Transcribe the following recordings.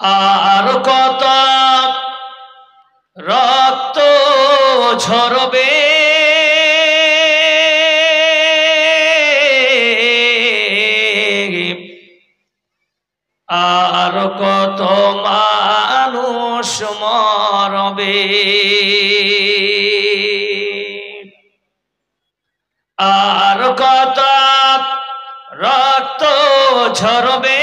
আর কত রক্ত ঝরবে, আর কত মানুষ মরবে, আর কত রক্ত ঝরবে,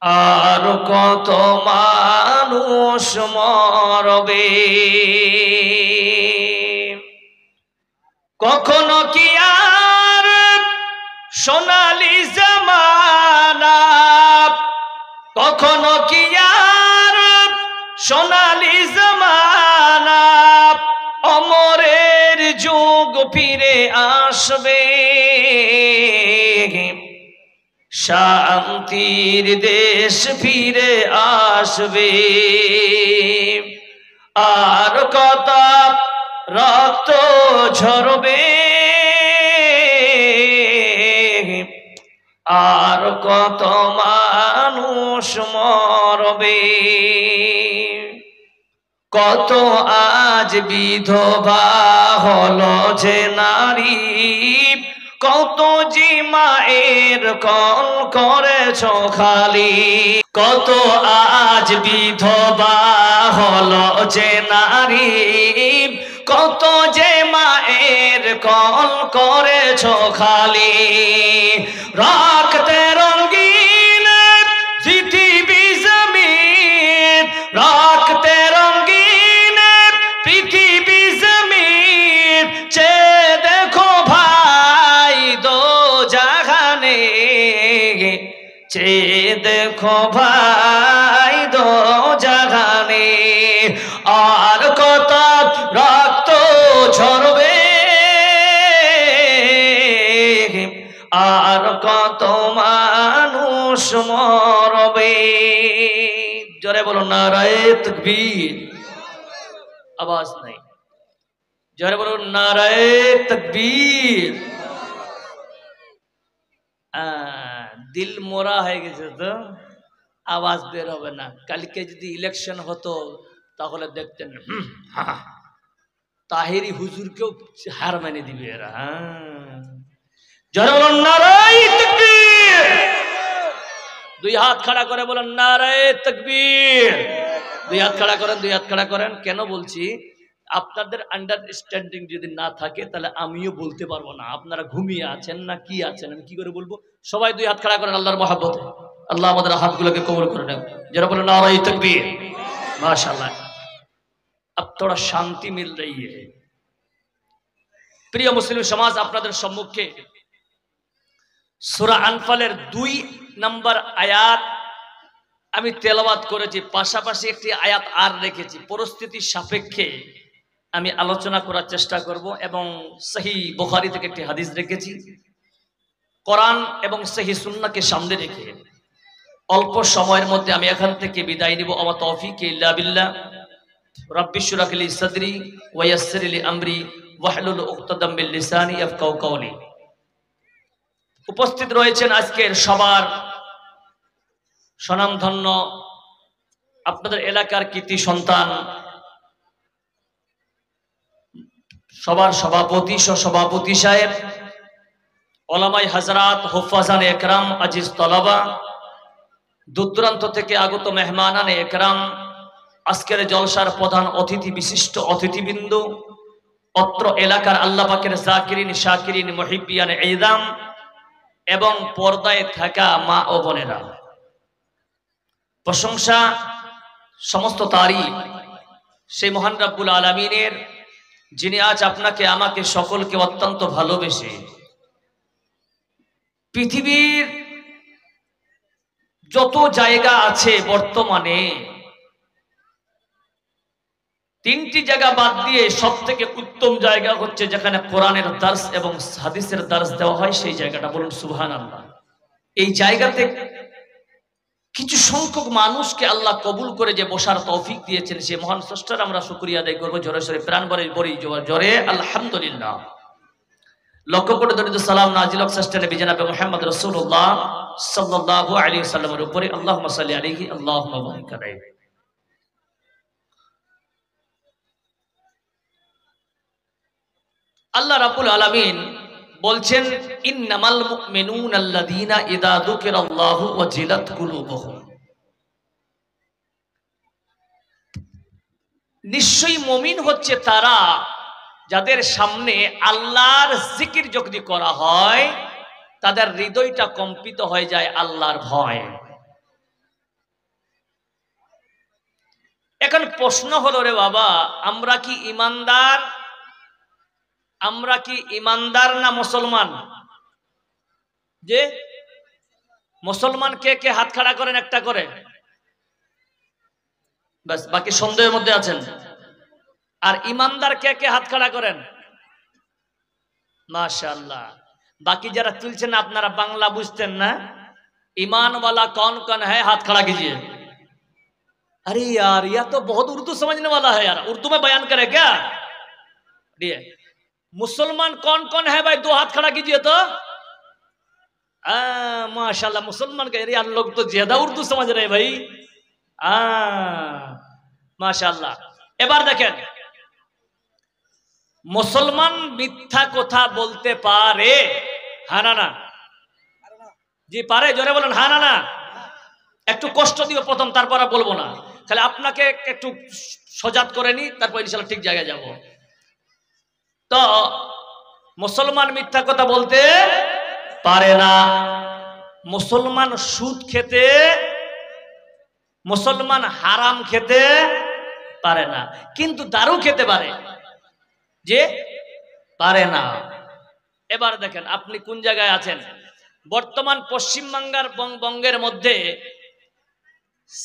আর কত মানুষ মরবে। কখনো কি আর সোনালি জামানা, কখনো কি আর সোনালি জামানা, অমরের যুগ ফিরে আসবে, শান্তির দেশ ফিরে আসবে। আর কত রক্ত ঝরবে, আর কত মানুষ মরবে। কত আজ বিধবা হলো যে নারী, কত যে মায়ের কল করেছ খালি, কত আজ বিধবা হলো যে নারী, কত যে মায়ের কল করেছ খালি। রাখতে রঙিন পৃথিবী জমিন, রাখতে রঙিন পৃথিবী জমিন, চে দেখো ভাই দো জাহানে, চে দেখো ভাই দো জাহানে। আর কত রক্ত ঝরবে, আর কত মানুষ মরবে। জোরে বলুন নারায়ে তাকবীর। আওয়াজ নাই, জোরে বলুন নারায়ে তাকবীর। দিল মোরা হয়ে গেছে তো আওয়াজ বের হবে না। কালকে যদি ইলেকশন হতো তাহলে দেখতেন তাহেরি হুজুরকেও হার মেনে দিবে এরা। জোরে বলুন নারায়ে তাকবীর। দুই হাত খাড়া করে বলেন নারায়ে তাকবীর। দুই হাত খাড়া করেন, দুই হাত খাড়া করেন। কেন বলছি, আপনাদের আন্ডারস্ট্যান্ডিং যদি না থাকে তাহলে আমিও বলতে পারবো না আপনারা ঘুমিয়ে আছেন না কি আছেন, আমি কি করে বলবো। সবাই দুই হাত খাড়া করেন আল্লাহর মহব্বতে। আল্লাহ আমাদের হাতগুলোকে কবুল করে নেন। যারা বলেন নারায়ে তাকবীর। মাশাআল্লাহ, अब थोड़ा शांति मिल रही है। প্রিয় মুসলিম সমাজ, আপনাদের সম্মুখে সূরা আনফালের 2 নম্বর আয়াত আমি তেলাওয়াত করেছি, পাশাপাশি একটি আয়াত আর রেখেছি। পরিস্থিতির সাপেক্ষে আমি আলোচনা করার চেষ্টা করব এবং সহিহ বুখারী থেকে একটি হাদিস রেখেছি। কোরআন এবং সহিহ সুন্নাহকে সামনে রেখে অল্প সময়ের মধ্যে আমি এখান থেকে বিদায় নিব। আমা তৌফিক ইল্লা বিল্লাহ। রব্বি ইশরাহ লি সাদরি ওয়া ইয়াসসির লি আমরি ওয়াহলুল উকতাদাম মিন লিসানি ইয়াফকাহু কাওলি। উপস্থিত রয়েছেন আজকের সবার স্বনামধন্য আপনাদের এলাকার কৃতি সন্তান, সবার সভাপতি সভাপতি সাহেব, ওলামায়ে হাজরাত, হুফাজানে একরাম, আজিজ তলাবা, দূরদূরান্ত থেকে আগত মেহমানানে একরাম, আজকের জলসার প্রধান অতিথি, বিশিষ্ট অতিথিবৃন্দ, অত্র এলাকার আল্লাহ পাকের জাকিরিন, শাকিরিন, মুহিব্বিয়ান ইদাম এবং পর্দায় থাকা মা ও বোনেরা, প্রশংসা সমস্ত তারিফ সেই মহান রব্বুল আলামিনের, যিনি আজ আপনাকে আমাকে সকলকে অত্যন্ত ভালোবেসে পৃথিবীর যত জায়গা আছে বর্তমানে 3টি জায়গা বাদ দিয়ে সবথেকে উত্তম জায়গা হচ্ছে যেখানে কোরআনের দার্স এবং হাদিসের দার্স দেওয়া হয়, সেই জায়গাটা বলুন সুবহানাল্লাহ। এই জায়গাতে কিছু সংখ্যক মানুষকে আল্লাহ কবুল করে যে বসার তৌফিক দিয়েছেন, সে মহান স্রষ্টার আমরা শুকরিয়া আদায় করবো। জোরে সোরে প্রাণ ভরে বলি জোরে আলহামদুলিল্লাহ। লক্ষ কোটি দরুদ সালাম নাজিল হোক শ্রেষ্ঠ নবী জনাবে মুহাম্মদ রাসূলুল্লাহ সাল্লাল্লাহু আলাইহি ওয়াসাল্লামের উপরে। আল্লাহুম্মা সাল্লি আলাইহি আল্লাহুম্মা বারিক আলাইহি। আল্লাহ রাব্বুল আলামিন বলছেন, ইন্নামাল মুমিনুনা আল্লাযীনা ইযা যুকিরাল্লাহু ওয়াজিলাত কুলুবুহুম। নিশ্চয়ই মুমিন হচ্ছে তারা যাদের সামনে আল্লাহর জিকির যদি করা হয় তাদের হৃদয়টা কম্পিত হয়ে যায় আল্লাহর ভয়। এখন প্রশ্ন হলো, রে বাবা, আমরা কি ইমানদার? আমরা কি ইমানদার না মুসলমান? যে মুসলমান কে কে হাত খাড়া করেন একটা করে, বাস, বাকি সন্দেহের মধ্যে আছেন। আর ইমানদার কে কে হাত খাড়া করেন? মাশাআল্লাহ। বাকি যারা তুলছেন আপনারা বাংলা বুঝতেন না। ईमान वाला कौन कौन है, हाथ खड़ा कीजिए। अरे यार, यह तो बहुत उर्दू समझने वाला है यार, उर्दू में बयान करे क्या? मुसलमान कौन कौन है भाई, दो हाथ खड़ा कीजिए तो। माशाल्लाह, मुसलमान कह रहे यार, लोग तो ज्यादा उर्दू समझ रहे भाई। माशाल्लाह। এবার দেখেন, মুসলমান মিথ্যা কথা বলতে পারে, হ্যাঁ না না? জি পারে, জোরে বলেন হ্যাঁ না না। একটু কষ্ট দিও প্রথম, তারপর আর বলবো না, খালি আপনাকে একটু সজাগ করে নি, তারপর ইনশাআল্লাহ ঠিক জায়গায় যাব। তো মুসলমান মিথ্যা কথা বলতে পারে না। মুসলমান সুদ খেতে, মুসলমান হারাম খেতে পারে না, কিন্তু দারু খেতে পারে, যে পারে না। এবার দেখেন আপনি কোন জায়গায় আছেন। বর্তমান পশ্চিমবঙ্গের বঙ্গের মধ্যে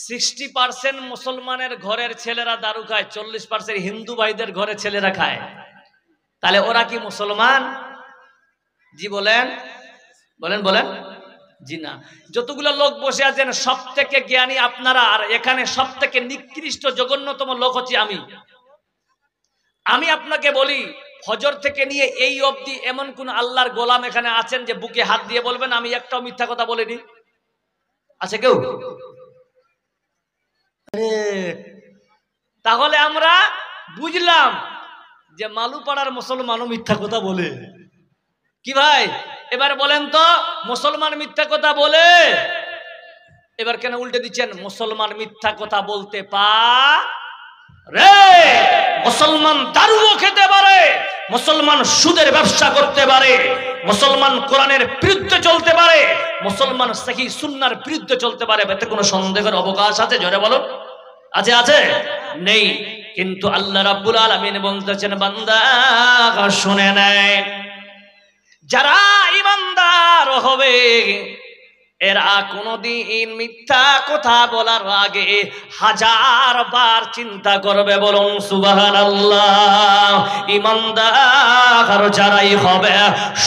60% মুসলমানের ঘরের ছেলেরা দারু খায়, 40% হিন্দু ভাইদের ঘরে ছেলেরা খায়। তাহলে ওরা কি মুসলমান? জি বলেন বলেন বলেন। জি না। যতগুলো লোক বসে আছেন সব থেকে জ্ঞানী আপনারা, আর এখানে সব থেকে নিকৃষ্ট জঘন্যতম লোক হচ্ছে আমি। আমি আপনাকে বলি, ফজর থেকে নিয়ে এই অবধি এমন কোন আল্লাহর গোলাম এখানে আছেন যে বুকে হাত দিয়ে বলবেন আমি একটাও মিথ্যা কথা বলিনি? আছে কেউ? তাহলে আমরা বুঝলাম যে মালুপাড়ার মুসলমানও মিথ্যা কথা বলে। কি ভাই, এবার বলেন তো, মুসলমান মিথ্যা কথা বলে? এবার কেন উল্টে দিচ্ছেন? মুসলমান মিথ্যা কথা বলতে পারে, মুসলমান দারুও খেতে পারে, মুসলমান সুদের ব্যবসা করতে পারে, মুসলমান কোরআনের বিরুদ্ধে চলতে পারে, মুসলমান সহি সুন্নাহর বিরুদ্ধে চলতে পারে। এতে কোনো সন্দেহের অবকাশ আছে? জোরে বলো, আছে? আছে? নেই। কিন্তু আল্লাহ রাব্বুল আলামিন বলতেছেন, বান্দা শুনে নেয়, যারা ঈমানদার হবে এরা কোনদিন মিথ্যা কথা বলার আগে 1000 বার চিন্তা করবে। বলুন সুবহানাল্লাহ। ঈমানদার যারাই হবে,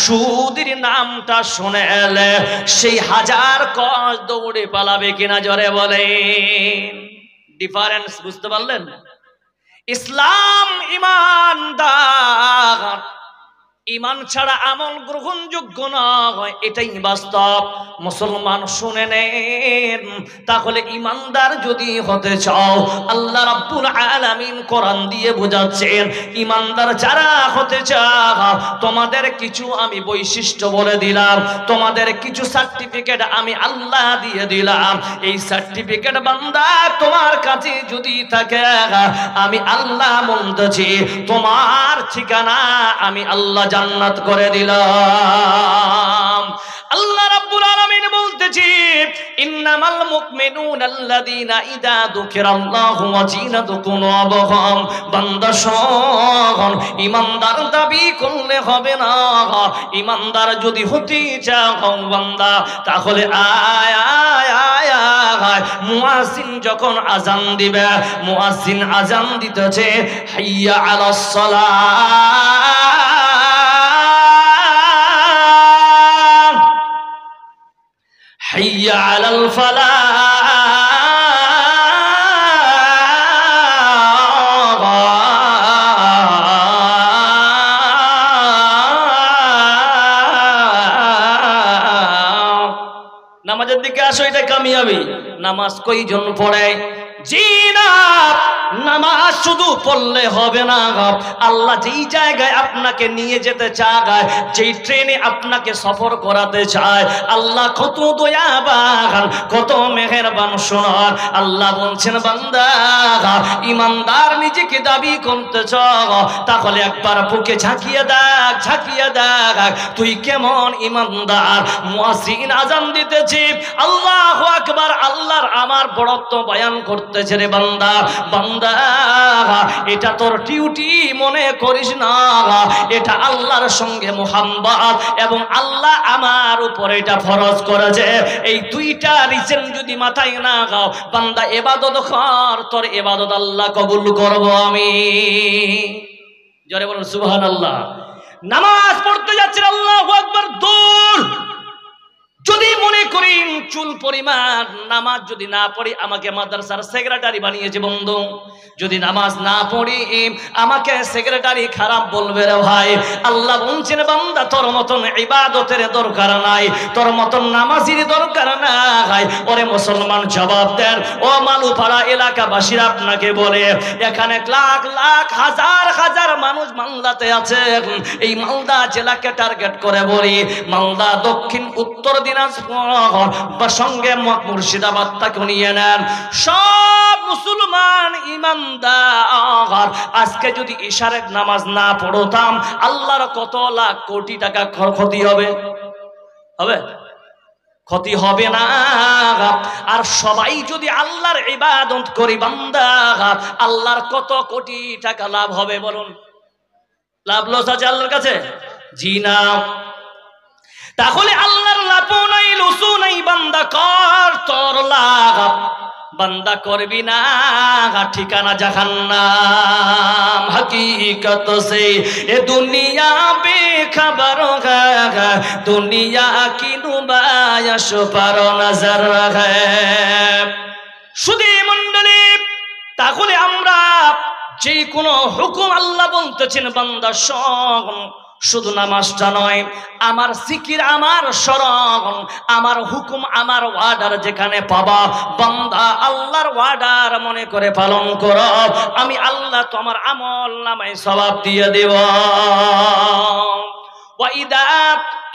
সুদের নামটা শুনে এলে সেই 1000 কস দৌড়ে পালাবে কিনা, জোরে বলেন। ডিফারেন্স বুঝতে পারলেন? ইসলাম ঈমানদার, ঈমান ছাড়া আমল গ্রহণযোগ্য নয়, এটাই বাস্তব। মুসলমান শুনে নেন, তাহলে ঈমানদার যদি হতে চাও, আল্লাহ রাব্বুল আলামিন কোরআন দিয়ে বোঝাচ্ছেন, ঈমানদার যারা হতে চাও, তোমাদের কিছু আমি বৈশিষ্ট্য বলে দিলাম, তোমাদের কিছু সার্টিফিকেট আমি আল্লাহ দিয়ে দিলাম। এই সার্টিফিকেট বান্দা তোমার কাছে যদি থাকে, আমি আল্লাহ বলতেছি তোমার ঠিকানা আমি আল্লাহ জান্নাত করে দিলাম। আল্লাহ রাব্বুল আলামিন বলতেছি, ইন্নামাল মুমিনুনা আল্লাযীনা ইযা যুকিরাল্লাহু ওয়াজিলাত কুলুবুহুম। বান্দা শোন, ঈমানদার দাবি করলে হবে না। ঈমানদার যদি হতে চাও বান্দা, তাহলে আয় আয় আয় আয়, মুয়াজ্জিন যখন আযান দিবে, মুয়াজ্জিন আযান দিতেছে, হাইয়া আলাস সালাহ, হাইয়া আলাল ফালাহ, নামাজের দিকে আসো, এটা কামিয়াবি। নামাজ কয়জন পড়ে? জি না, নামাজ শুধু পড়লে হবে না। আল্লাহ যেই জায়গায় আপনাকে নিয়ে যেতে চায়, যেই ট্রেনে আপনাকে সফর করাতে চায়, আল্লাহ কত দয়াবান, কত মেহেরবান। শোনার আল্লাহ বলছেন, বান্দা ইমানদার নিজেকে দাবি করতে চাও, তাহলে একবার বুকে ঝাঁকিয়ে দেখ, ঝাঁকিয়ে দেখ তুই কেমন ইমানদার। মুয়াজ্জিন আজান দিতেছে, আল্লাহু আকবার, আল্লাহর আমার বড়ত্ব বয়ান করতেছে। রে বান্দা, বান্দা এটা তোর ডিউটি মনে করিস না, এটা আল্লাহর সঙ্গে মুহাব্বত, এবং আল্লাহ আমার উপরে এটা ফরজ করেছে। এই দুইটা রিজন যদি মাথায় না গাও, বান্দা ইবাদত কর, তোর ইবাদত আল্লাহ কবুল করব আমি। জোরে বলুন সুবহানাল্লাহ। নামাজ পড়তে যাচ্ছেন, আল্লাহু আকবার, দূর যদি মনে করি চুল পরিমাণ নামাজ যদি না পড়ি আমাকে মাদ্রাসার সেক্রেটারি বানিয়েছে বন্ধু, যদি নামাজ না পড়ি আমাকে সেক্রেটারি খারাপ বলবে রে ভাই। আল্লাহ বলছেন, বান্দা তোর মতন ইবাদতের দরকার নাই, তোর মতন নামাজির দরকার নাই। ওরে মুসলমান জবাব দেন, ও মালুপাড়া এলাকাবাসীরা আপনাকে বলে, এখানে লাখ লাখ হাজার হাজার মানুষ মালদাতে আছে। এই মালদা জেলাকে টার্গেট করে বলি, মালদা দক্ষিণ উত্তর বা সঙ্গে মুর্শিদাবাদ তাকে নিয়ে নেন, সব মুসলমান ইমানদার আজকে যদি ইশারের নামাজ না পড়তাম, আল্লাহর কত লাখ কোটি টাকা ক্ষতি হবে, হবে ক্ষতি হবে না। আর সবাই যদি আল্লাহর ইবাদত করি বান্দা, আল্লাহর কত কোটি টাকা লাভ হবে বলুন? লাভ লস আছে আল্লাহর কাছে? জি না। তাহলে আল্লাহর লাভ নাই, লুসু নাই, বান্দা কর তোর লাভ, বান্দা করবি না ঠিকানা জাহান্নাম। হकीकत से ये दुनिया बेखबर है, दुनिया की नुमाइश पर नजर है। শুধু মণ্ডলী, তাহলে আমরা যে কোনো হুকুম আল্লাহ বলতেছেন বান্দা শোন, শুধু নামাজটা নয়, আমার জিকির, আমার শরণ, আমার হুকুম, আমার ওয়ার্ডার যেখানে পাবা বান্দা আল্লাহর ওয়ার্ডার মনে করে পালন করো, আমি আল্লাহ তোমার আমল নামায় সওয়াব দিয়ে দেব। ওয়াইদা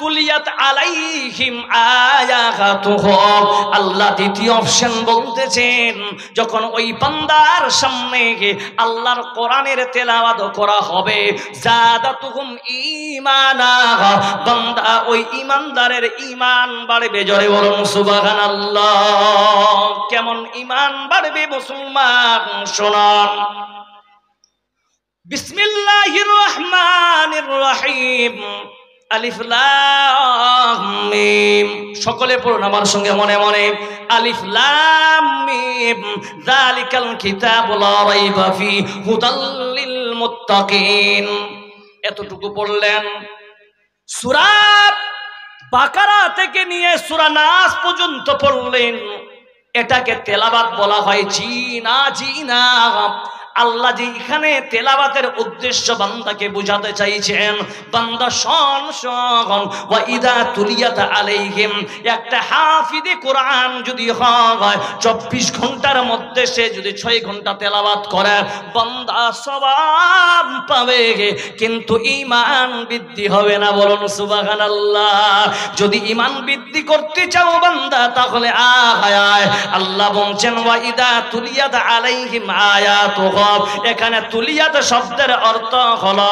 তুলিয়াত আলাইহিম আয়াতুহু, আল্লাহ দ্বিতীয় অপশন বলতেছেন, যখন ওই বান্দার সামনে আল্লাহর কোরআনের তেলাওয়াত করা হবে, জাদাতুহুম ঈমানা, বান্দা ওই ঈমানদারের ঈমান বাড়বে। জোরে বলুন সুবহানাল্লাহ। কেমন ঈমান বাড়বে মুসলমান শুনুন। বিসমিল্লাহির রহমানির রহিম, আলিফ লাম মিম। সকলে পড়ুন আমার সঙ্গে মনে মনে, আলিফ লাম মিম, যালিকাল কিতাবু লা রাইবা ফি হুদাল লিল মুত্তাকিন। এতটুকু পড়লেন। সূরা বাকারা থেকে নিয়ে সূরা নাস পর্যন্ত পড়লেন, এটাকে তেলাওয়াত বলা হয়। জি না, জি না। আল্লাহ যে এখানে তেলাওয়াতের উদ্দেশ্য বান্দাকে বুঝাতে চাইছেন, বান্দা শোন শোন। ওয়া ইদা তুলিয়াত আলাইহিম, একটা হাফিজে কোরআন যদি হয় 24 ঘন্টার মধ্যে সে যদি 6 ঘন্টা তেলাওয়াত করে, বান্দা সওয়াব পাবে, কিন্তু ঈমান বৃদ্ধি হবে না। বলুন সুবহানাল্লাহ। যদি ঈমান বৃদ্ধি করতে চাও বান্দা, তাহলে আয় আয়। আল্লাহ বলছেন, ওয়া ইদা তুলিয়াত আলাইহিম আয়াতুহু, এখানে তুলিয়াত শব্দের অর্থ হলো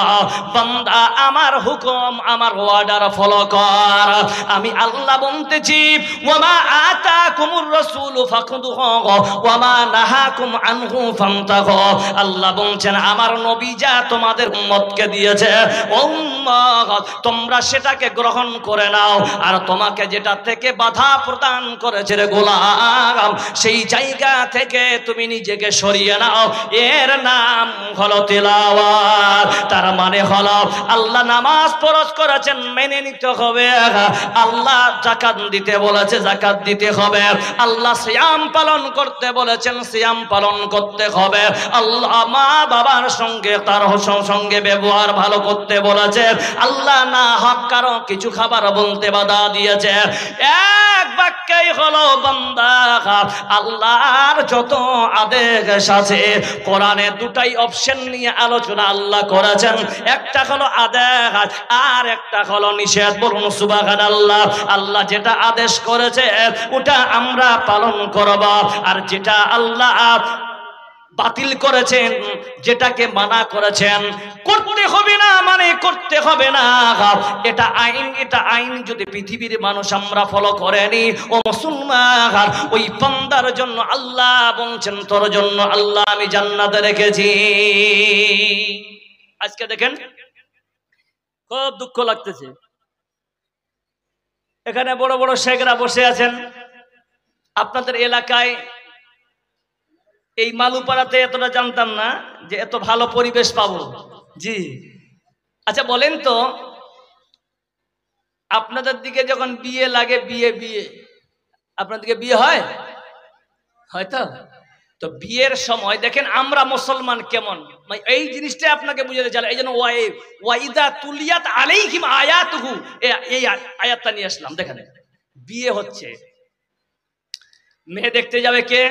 বান্দা আমার হুকুম, আমার অর্ডার ফলো কর। আমি আল্লাহ বলতেছি, ওয়ামা আতাকুমুর রাসূলু ফাখুযুহু ওয়ামা নাহাকুম আনহু ফান্তাহু। আল্লাহ বলছেন, আমার নবী যা তোমাদের উম্মতকে দিয়েছে, ও উম্মত তোমরা সেটাকে গ্রহণ করে নাও, আর তোমাকে যেটা থেকে বাধা প্রদান করেছে রে গোলাম, সেই জায়গা থেকে তুমি নিজেকে সরিয়ে নাও। এর নাম হলো তেলাওয়াত। তার মানে হলো আল্লাহ নামাজ ফরজ করেছেন, মেনে নিতে হবে। আল্লাহ যাকাত দিতে বলেছে, যাকাত দিতে হবে। আল্লাহ সিয়াম পালন করতে বলেছেন, সিয়াম পালন করতে হবে। আল্লাহ মা বাবার সঙ্গে তার সঙ্গে ব্যবহার ভালো করতে বলেছে। আল্লাহ না হক কারো কিছু খাবার বলতে বাধা দিয়েছে। এক বাক্যেই আল্লাহর যত আদেশ আছে কোরআনে দুটাই অপশন নিয়ে আলোচনা আল্লাহ করেছেন, একটা হলো আদেশ আর একটা হলো নিষেধ। বলুন সুবহানাল্লাহ। আল্লাহ যেটা আদেশ করেছে ওটা আমরা পালন করব, আর যেটা আল্লাহ বাতিল করেছেন, যেটাকে মানা করেছেন করতে হবে না মানে করতে হবে না, এটা আইন, এটা আইন যদি পৃথিবীর মানুষ আমরা ফলো করেনি ও মুসলমান, ওই বান্দার জন্য আল্লাহ বলছেন তোর জন্য আল্লাহ আমি জান্নাতে রেখেছি। আজকে দেখেন খুব দুঃখ লাগতেছে, এখানে বড় বড় শেখরা বসে আছেন, আপনাদের এলাকায় এই মালুপাড়াতে এতটা জানতাম না যে এত ভালো পরিবেশ পাবো। জি আচ্ছা বলেন তো, আপনাদের দিকে যখন বিয়ে লাগে, বিয়ে আপনাদের দিকে বিয়ে হয় হয়তো? তো বিয়ের সময় দেখেন আমরা মুসলমান কেমন, এই জিনিসটা আপনাকে বুঝাতে চাই। এই জন্য ওয়াইদা তুলিয়াত আলাইহিম আয়াতুহু, এই আয়াতটা নিয়ে আসলাম। দেখেন বিয়ে হচ্ছে, মেয়ে দেখতে যাবে কে?